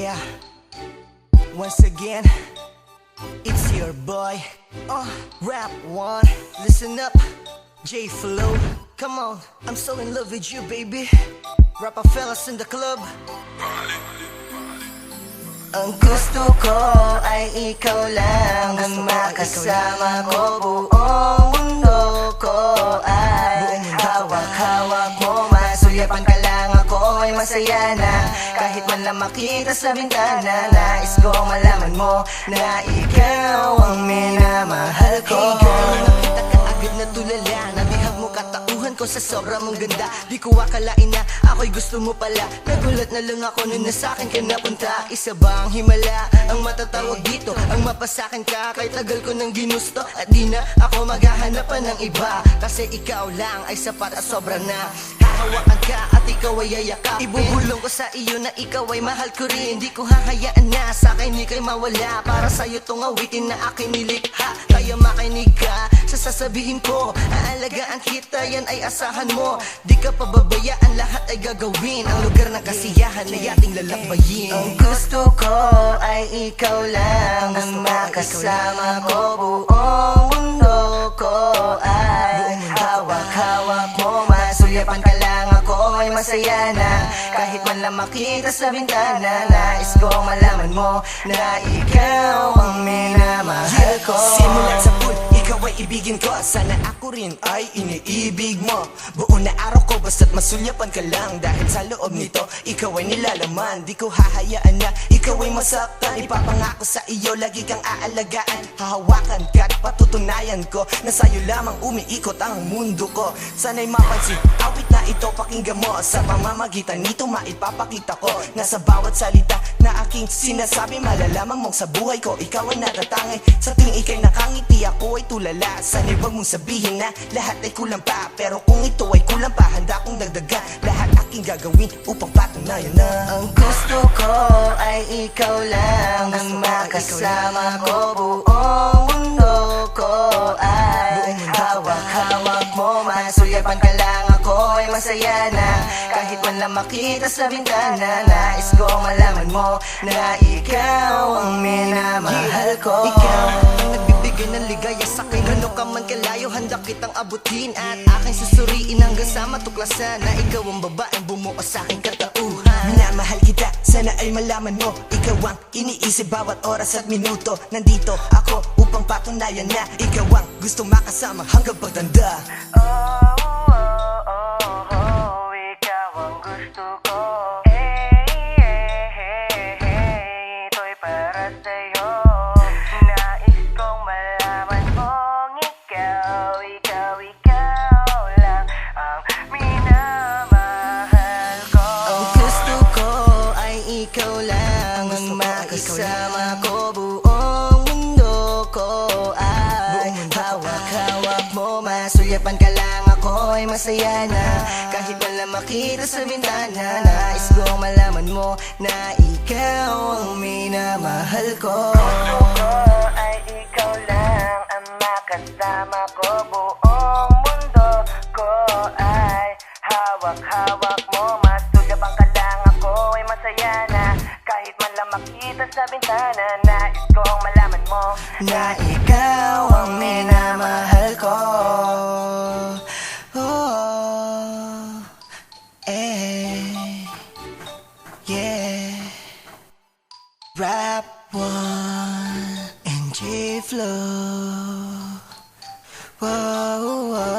Yeah, once again, it's your boy, Rap One. Listen up, J Flow. Come on, I'm so in love with you, baby. Rapper fellas in the club. Ang gusto ko ay ikaw lang ang makasama ko. Buong mundo ko ay hawak-hawak mo. Masuyapan ka lang, ako ay masaya na. Kahit man lang makita sa bintana, nais ko malaman mo na ikaw ang minamahal ko. Hey girl, nakita ka agad na tulala. Natihag mo katauhan ko sa sobrang mong ganda. Di ko akalain na ako'y gusto mo pala. Nagulat na lang ako nung nasa'kin ka napunta. Isa ba ang himala ang matatawag dito? Ang mapasakin ka kay tagal ko nang ginusto. At di na ako maghahanapan ng iba, kasi ikaw lang ay sapat at sobra na. Hahawakan ka at ikaw ay yayakapin. Ibubulong ko sa iyo na ikaw ay mahal ko rin. Di ko hahayaan na sa'kin ika'y mawala. Para sa'yo tong awitin na aking nilikha. Kaya makinig ka sa sasabihin ko. Aalagaan kita, yan ay asahan mo. Di ka pababayaan, lahat ay gagawin. Ang lugar ng kasiyahan ay ating lalakbayin. Ang gusto ko ay ikaw lang ang makasama ko. Buong mundo ko ay hawak-hawak mo. Masuyapan ka lang, ako ay masaya na. Kahit man lang makita sa bintana, nais ko malaman mo na ikaw ang minamahal ko. Simulat sa pool, ikaw ay ibigin ko. Sana ako rin ay iniibig mo. Buo na araw ko basta't masulyapan ka lang. Dahil sa loob nito, ikaw ay nilalaman. Di ko hahayaan na ikaw ay masaktan. Ipapangako sa iyo, lagi kang aalagaan. Hahawakan ka at patutunayan ko na sa'yo lamang umiikot ang mundo ko. Sana'y mapansin, awit na ito pakinggan mo. Sa pamamagitan nito maipapakita ko na sa bawat salita na aking sinasabi, malalaman mong sa buhay ko ikaw ay natatangay. Sa tuwing ika'y nakangiti, ako ay tulala. Sana'y wag mong sabihin na lahat ay kulang pa. Pero kung ito ay kulang pa, handa kong dagdagan lahat aking gagawin upang patunayan na ang gusto ko ay ikaw lang ang makasama ko. Buong mundo ko ay hawak-hawak mo. Masuyapan ka lang, ako ay masaya na. Kahit man lang makita sa bintana, nais ko malaman mo na ikaw ang minamahal ko. Ikaw ang nagbibigay ng ligaya sa'kin. Ano ka man kalayo, handa kitang abutin. At aking susuriin hanggang sa matuklasan na ikaw ang babaeng bumuo sa'king katauhan. Minamahal kita, sana ay malaman mo. Ikaw ang iniisip bawat oras at minuto. Nandito ako upang patunayan na ikaw ang gusto makasama hanggang pagtanda. Ikaw ang gusto ko. Ito'y para sa'yo. Nais kong malaman mong ikaw lang ang minamahal ko. Ang gusto ko ay ikaw lang ang makasama ko. Buong mundo ko ay hawak-hawak mo. Masuyapan ka lang, ako ay masaya na. Kahit man lang makita sa bintana, nais kong malaman mo na ikaw ang minamahal ko. Gusto ko ay ikaw lang ang makasama ko. Buong mundo ko ay hawak-hawak mo. Masuyapan ka lang, ako ay masaya na. Kahit man lang makita sa bintana, nais kong malaman mo na ikaw ang minamahal ko. Yeah. Rap One and J Flow. Whoa, whoa.